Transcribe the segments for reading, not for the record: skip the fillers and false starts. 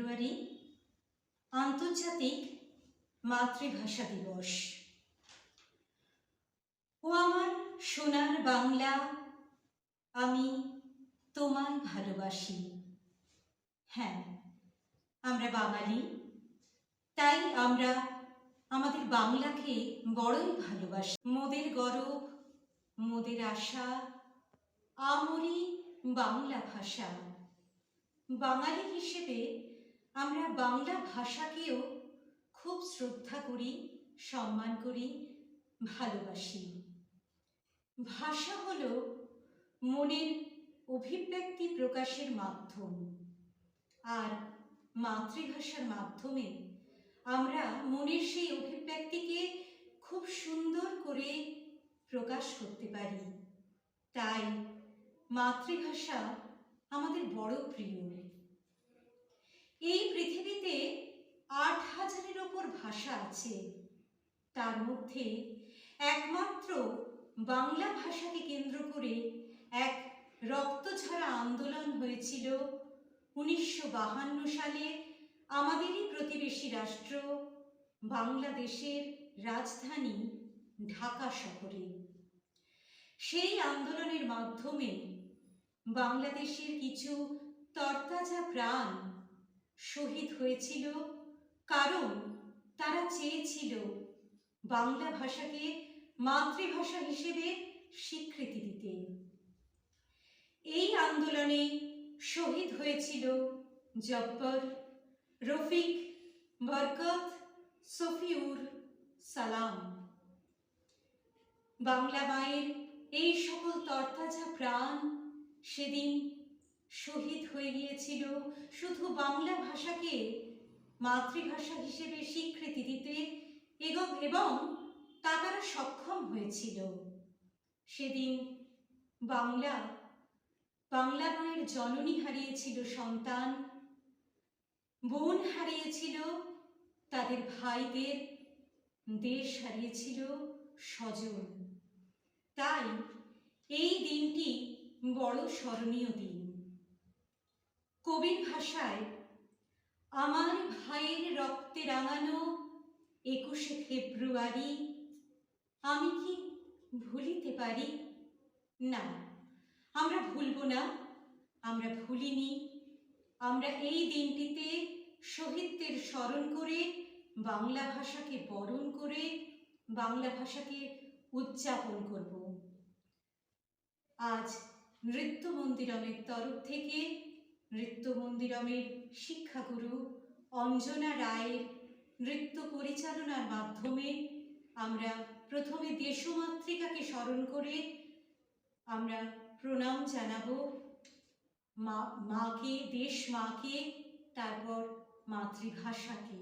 ফেব্রুয়ারি আন্তর্জাতিক মাতৃভাষা দিবস। ও আমার সোনার বাংলা, আমি তোমায় ভালোবাসি। হ্যাঁ, আমরা বাঙালি, তাই আমরা আমাদের বাংলাকে বড়ই ভালোবাসি। মোদের গরব, মোদের আশা, আমরি বাংলা ভাষা। বাঙালি হিসেবে আমরা বাংলা ভাষাকেও খুব শ্রদ্ধা করি, সম্মান করি, ভালোবাসি। ভাষা হলো মনের অভিব্যক্তি প্রকাশের মাধ্যম, আর মাতৃভাষার মাধ্যমে আমরা মনের সেই অভিব্যক্তিকে খুব সুন্দর করে প্রকাশ করতে পারি। তাই মাতৃভাষা আমাদের বড় প্রিয়। এই পৃথিবীতে ৮,০০০-এর ওপর ভাষা আছে, তার মধ্যে একমাত্র বাংলা ভাষাকে কেন্দ্র করে এক রক্তঝরা আন্দোলন হয়েছিল ১৯৫২ সালে আমাদেরই প্রতিবেশী রাষ্ট্র বাংলাদেশের রাজধানী ঢাকা শহরে। সেই আন্দোলনের মাধ্যমে বাংলাদেশের কিছু তরতাজা প্রাণ শহীদ হয়েছিল, কারণ তারা চেয়েছিল বাংলা ভাষাকে মাতৃভাষা হিসেবে স্বীকৃতি দিতে। এই আন্দোলনে শহীদ হয়েছিল জব্বর, রফিক, বরকত, সফিউর, সালাম। বাংলা মায়ের এই সকল তরতাজা প্রাণ সেদিন শহীদ হয়ে গিয়েছিল শুধু বাংলা ভাষাকে মাতৃভাষা হিসেবে স্বীকৃতি দিতে, এবং তা তারা সক্ষম হয়েছিল। সেদিন বাংলা মায়ের জননী হারিয়েছিল সন্তান, বোন হারিয়েছিল তাদের ভাইদের, দেশ হারিয়েছিল স্বজন। তাই এই দিনটি বড় স্মরণীয় দিন। কবির ভাষায়, আমার ভাইয়ের রক্তে রাঙানো ২১শে ফেব্রুয়ারি আমি কি ভুলিতে পারি? না, আমরা ভুলব না, আমরা ভুলিনি। আমরা এই দিনটিতে শহীদদের স্মরণ করে, বাংলা ভাষাকে বরণ করে, বাংলা ভাষাকে উদযাপন করব। আজ নৃত্য মন্দিরমের তরফ থেকে নৃত্য মন্দিরমের শিক্ষাগুরু অঞ্জনা রায়ের নৃত্য পরিচালনার মাধ্যমে আমরা প্রথমে দেশমাতৃকাকে স্মরণ করে আমরা প্রণাম জানাবো মাকে, দেশ মাকে, তারপর মাতৃভাষাকে।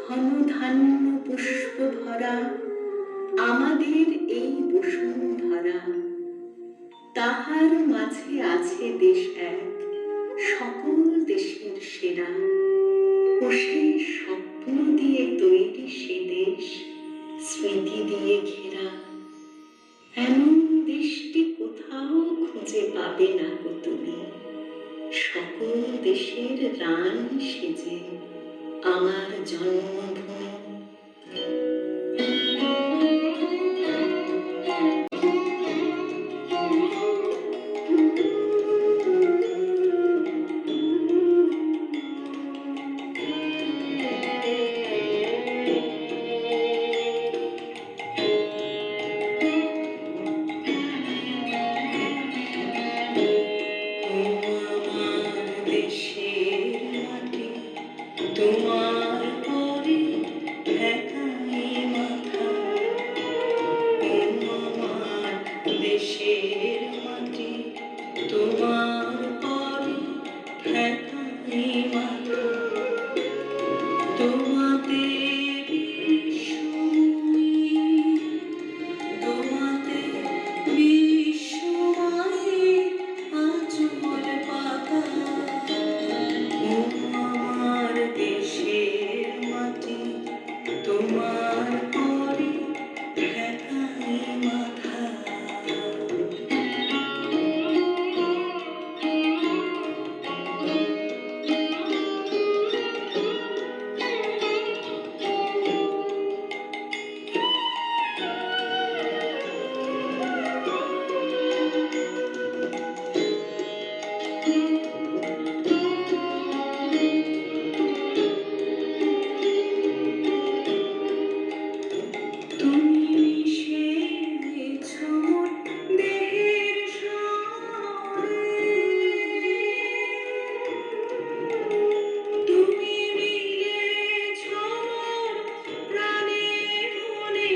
ধনধান্য পুষ্প ভরা আমাদের এই বসুন্ধরা, তাহার মাঝে আছে দেশ এক, সকল দেশের সেরা। ও সেই স্বপ্ন দিয়ে তৈরি সে দেশ, স্মৃতি দিয়ে ঘেরা। এমন দেশটি কোথাও খুঁজে পাবে না গো তুমি, সকল দেশের রানী সেজে আমার জন্মভূমি। তোমার পরে তোমার পরে ঠেকাই মাথা। তুমি মিশেছ মোর দেহের সঙ্গে, তুমি মিলেছ মোর প্রাণে মনে,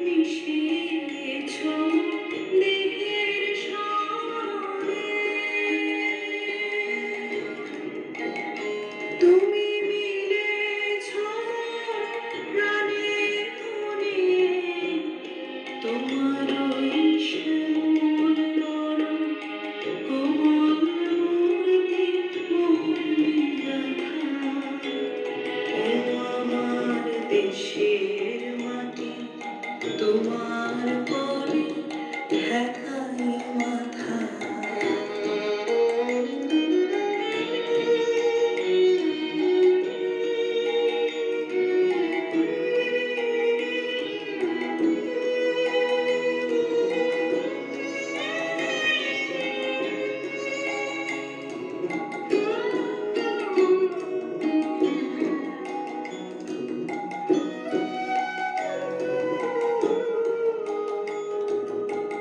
মিশেছ দেহের সঙ্গে। তুমি মিলেছ মোর প্রাণে মনে, তোমার ওই শ্যামল নরম কোমল মূর্তি মোহনী রাখা। ও আমার দেশের মাটি, তোমার পরে ঠেকাই মাথা।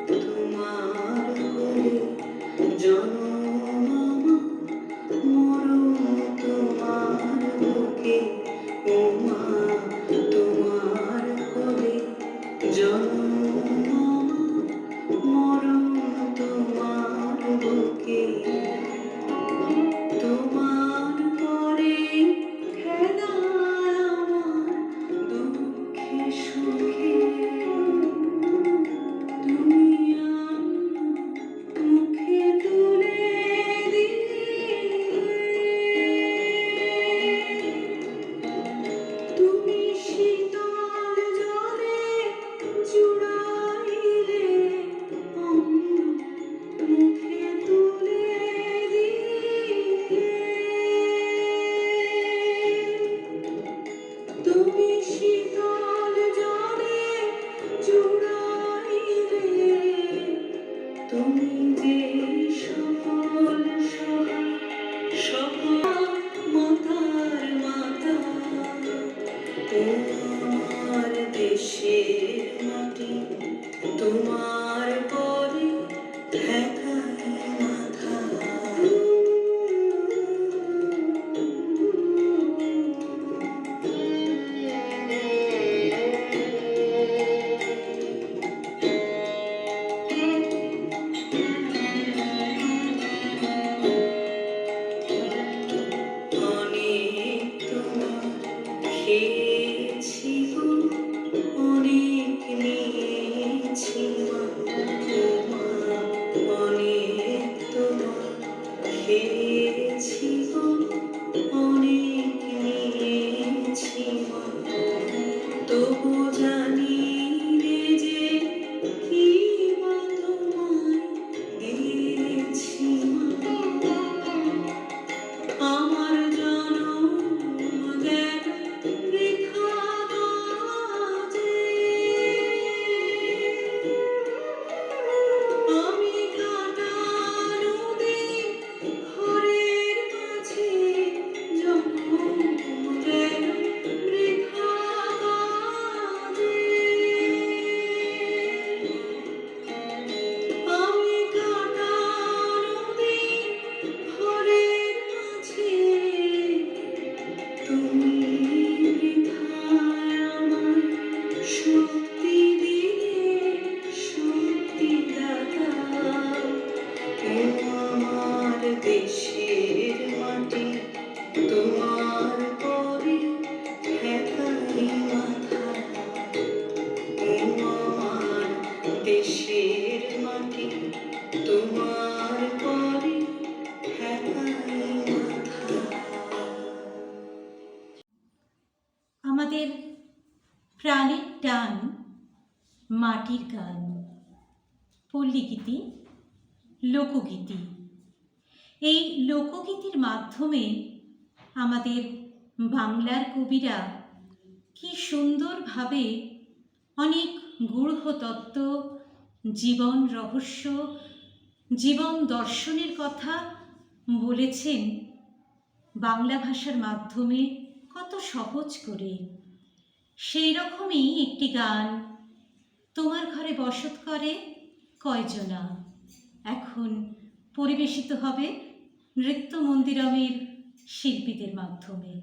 তোমার কোলে জনম মরণ, তোমার বুকে ও মা, তোমার কোলে জনম মরণ, তোমার বুকে। তোমার পরে খেলা আমার দুঃখে সুখে, তুমি মুখে তুলে দিলে, তুমি শীতল জলে জুড়াইলে, মুখে তুলে দিলে। তুমি শীতল জলে জুড়াইলে, তুমি যে সকল সহায় সকল মাতার মাতা। ও আমার দেশের মাটি, তোমার পরে ঠেকাই মাথা। অনেক তোমার খেয়েছি গো, অনেক নিয়েছি মা। ও মা, অনেক তোমার খেয়েছি গো, অনেক নিয়েছি মা। তবু জানি রে যে কি বা তোমায় দিয়েছি মা। আমার জনম গেল বৃথা কাজে, আমি কাটানো দিন ঘরের মাঝে, জনম গেল বৃথা কাজে। প্রাণের টান, মাটির গান, পল্লীগীতি, লোকগীতি। এই লোকগীতির মাধ্যমে আমাদের বাংলার কবিরা কি সুন্দরভাবে অনেক গূঢ় তত্ত্ব, জীবন রহস্য, জীবন দর্শনের কথা বলেছেন বাংলা ভাষার মাধ্যমে কত সহজ করে। সেই রকমই একটি গান, তোমার ঘরে বসত করে কয়জনা, এখন পরিবেশিত হবে নৃত্য মন্দিরমের শিল্পীদের মাধ্যমে।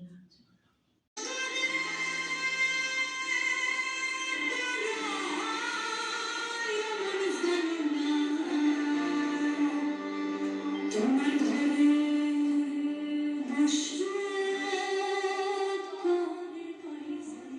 তোমার ঘরে বসত করে কয়জনা।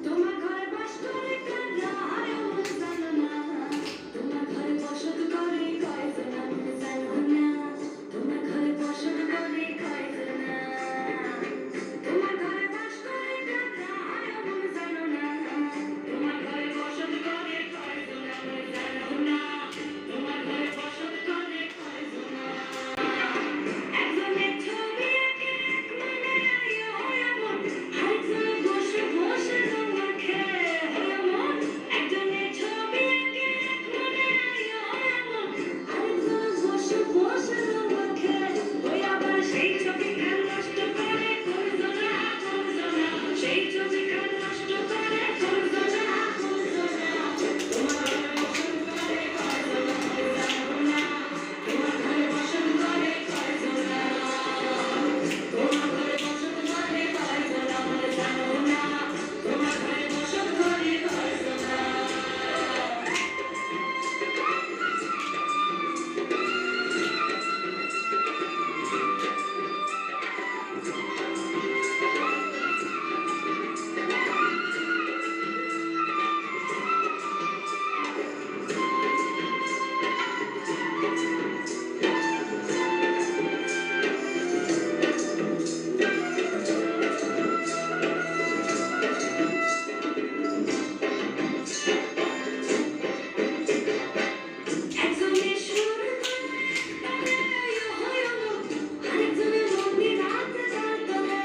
তোমার ঘরে বাস করে কারা আয়ো মন জানো না। তোমার ঘরে বসত করে কয়জনা মন জানো না। তোমার ঘরে বসত করে কয়জনা। তোমার ঘরে বাস করে কারা আয়ো মন জানো না। তোমার ঘরে বসত করে কয়জনা মন জানো না। তোমার ঘরে বসত করে কয়জনা। একজনের ছবি আঁকে এক মনে আয়ো হয়ে মন। আরেকজনে বসে বসে রং মাখে হয়ে মন। একজনের ছবি আঁকে এক মনে আয়ো হয়ে মন। আরেকজনে বসে বসে রং মাখে। ওই আবার সেই ছবি খান নষ্ট করে করজনা করজনা। সেই ছবি খান নষ্ট করে করজনা করজনা। তোমার ঘরে বসত করে কয়জনা মন জানো না। তোমার ঘরে বসত করে কয়জনা। তোমার ঘরে বসত করে কয়জনা মন জানো না। তোমার ঘরে বসত করে কয়জনা। একজনের সুর করে তালে হয়ে মন। আরেকজনের মন্দি রাত জাল তলে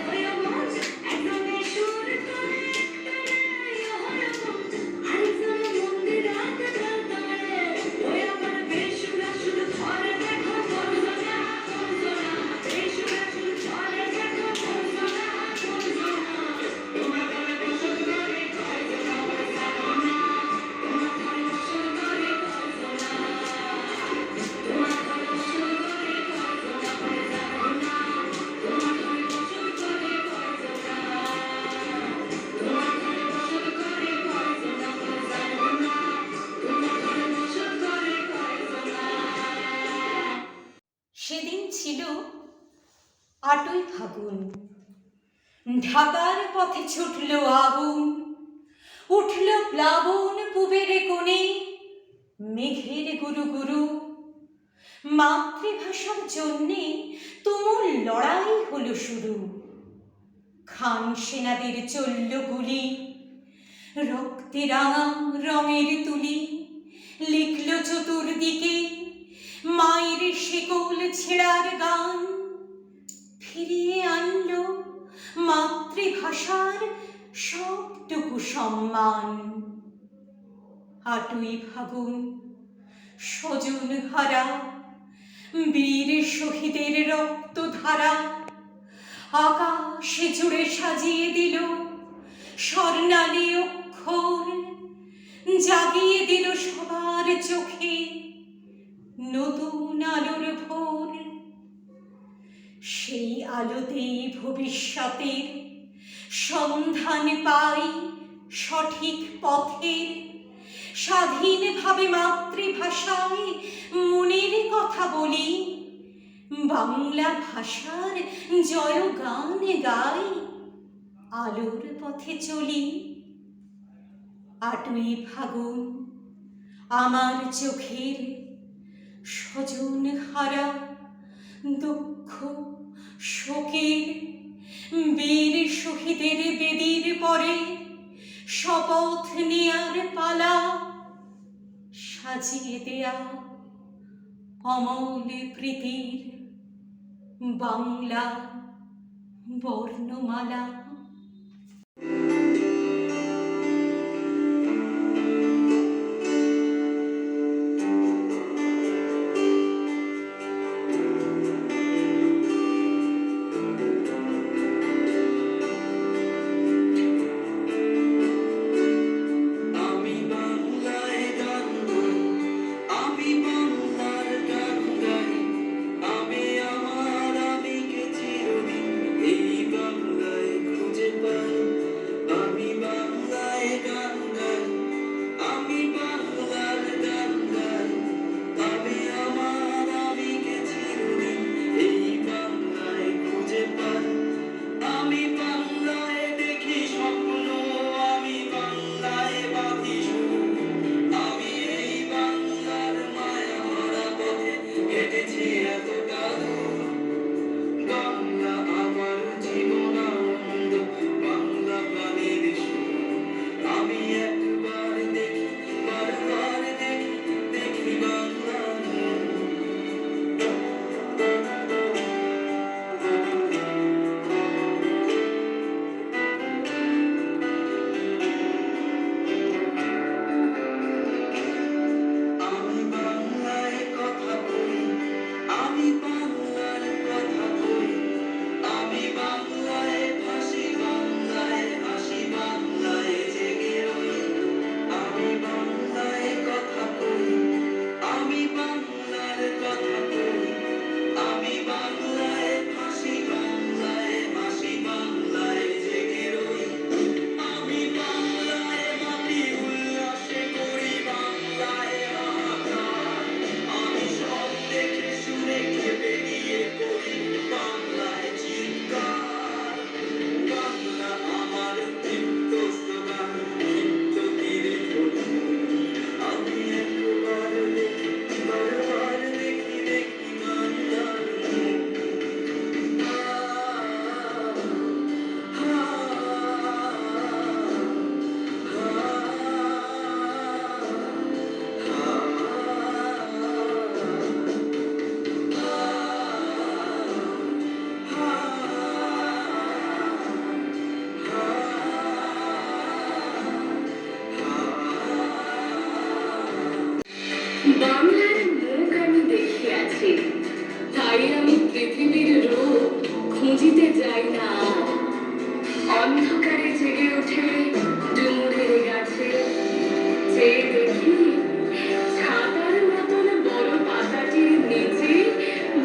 হয়ে মন। একজনের সুর করে তালে হয়ে মন। আরেকজনের মন্দি রাত জাল তলে। ওই আবার বেসুরা সুর ধরে দেখো করজনা করজনা। বেসুরা সুর ধরে দেখো করজনা করজনা। তোমার ঘরে বসত করে কয়জনা মন জানো না। তোমার ঘরে বসত করে কয়জনা। তোমার ঘরে বসত করে কয়জনা মন জানো না। তোমার ঘরে বসত করে কয়জনা। তোমার ঘরে বসত করে কয়জনা মন জানো না। তোমার ঘরে বসত করে কয়জনা। সেদিন ছিল 8ই ফাগুন। ঢাকার পথে ছুটল আগুন, উঠল প্লাবন পুবের কোণে, মেঘের গুরু গুরু। মাতৃভাষার জন্যে তুমুল লড়াই হলো শুরু। খান সেনাদের চলল গুলি, রক্তে রাঙা রঙের তুলি। লিখল চতুর্দিকে মায়ের শিকল ছেঁড়ার গান। ফিরিয়ে আনলো মাতৃভাষার সবটুকু সম্মান। 8ই ফাগুন, স্বজন হারা বীর শহীদের রক্তধারা আকাশে জুড়ে সাজিয়ে দিল স্বর্ণালী অক্ষর। জাগিয়ে দিল সবার চোখে নতুন আলোর ভোর। সেই আলোতেই ভবিষ্যতের সন্ধান পাই সঠিক পথের। স্বাধীনভাবে মাতৃভাষায় মনের কথা বলি, বাংলা ভাষার জয়গান গাই। আলোর পথে চলি, 8ই ফাগুন আমার চোখের স্বজন হারা দুঃখ শোকের বীর শহীদের বেদির পরে শপথ নেয়ার পালা, সাজিয়ে দেয়া অমল প্রীতির বাংলা বর্ণমালা। বাংলার মুখ আমি দেখিয়াছি, তাই আমি পৃথিবীর রূপ খুঁজিতে যাই না। অন্ধকারে জেগে ওঠে ডুমুরের গাছে, চেয়ে দেখি ছাতার মতন বড় পাতাটির নিচে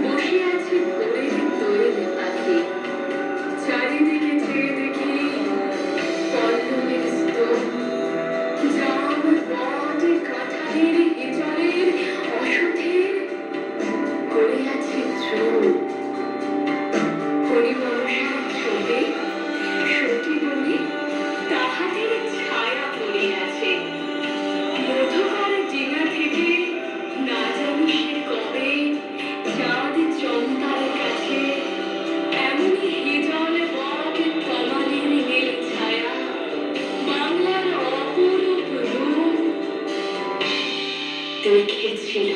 বসে আছে ভোরের দোয়েল পাখি। চারিদিকে চেয়ে দেখি পল্লবের স্তূপ, জাম বট কাঁঠালের এঁচড়ের অসথের করে আছে চুপ। হরিমনসার ছবি সতী বলে তাহাদের ছায়া পড়ে আছে। মধুকর ডিঙা থেকে না জানি সে কবে চাঁদ চম্পার কাছে এমনি হিজল বট কমালের নীল ছায়া বাংলার অপরূপ রূপ দেখেছিল।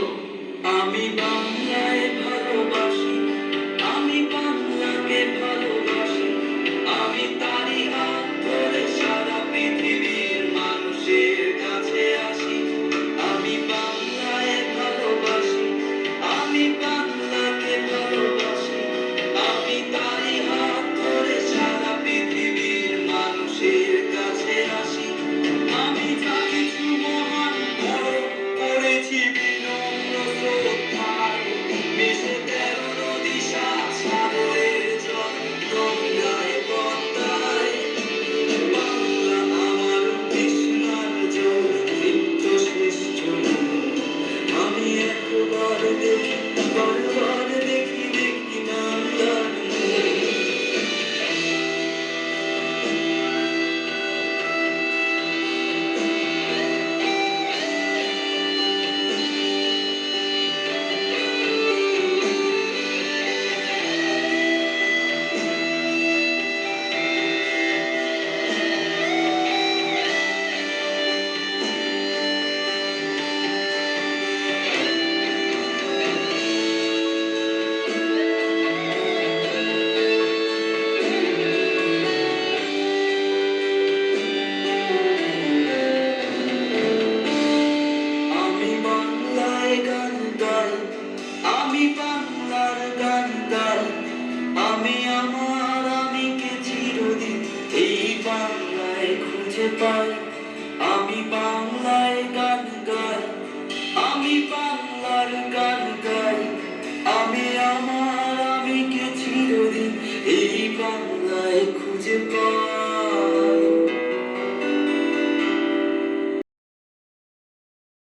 আমি বাংলায় ভালোবাসি, আমি বাংলাকে ভালোবাসি, আমি তারই হাত ধরে সারা পৃথিবীর মানুষের কাছে আসি। আমি বাংলায় ভালোবাসি, আমি বাংলাকে ভালোবাসি, আমি তারই হাত ধরে সারা পৃথিবীর মানুষের কাছে আসি। আমি যা কিছু মহান বড় করেছি বিনম্র শ্রদ্ধায়, মিশে 13 নদী 7 সাগরের জল, গঙ্গায় পদ্মায় আমি বাংলার গান গাই, আমি আমার আমিকে চিরদিন এই বাংলায় খুঁজে পাই। আমি বাংলায় গান গাই, আমি বাংলার গান গাই, আমি আমার